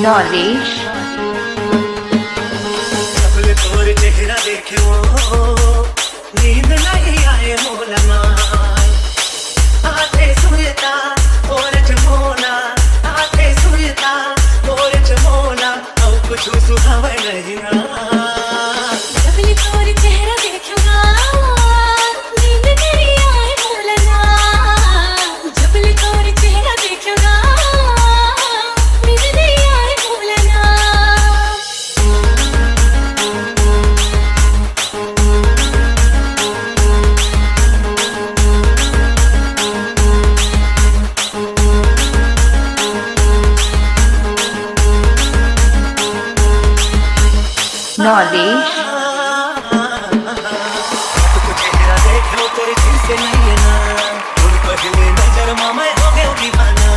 knowledge सबले तोर चेहरा देखे वो नींद नहीं आए मोलना आते सुयता और चमोना आते सुयता और चमोना अब कुछ सुहावे नहीं ना सबले तोर चेहरा देखे वो नींद नहीं आए मोलना सबले तोर चेहरा देखे वो नींद नहीं आए मोलना knowledge चेहरा देखो तेरे दिल से नहीं है ना तुम पहले नजर में मैं हो गया दीवाना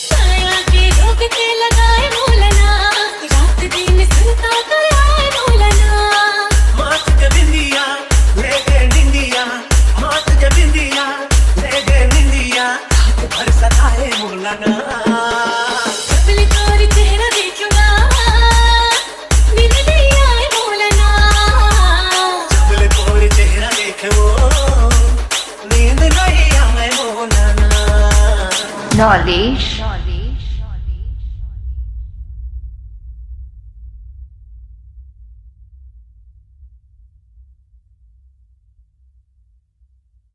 साया के रोग के लगाए मोलना रात दिन सुनता कराए मोलना मात के बिंदिया ले गए निंदिया मात के बिंदिया ले गए निंदिया रात भर सताए मोलाना सबले तोर चेहरा देखूंगा नींद नहीं आए मोलना सबले तोर चेहरा देखे वो नींद नहीं आए मोलाना knowledge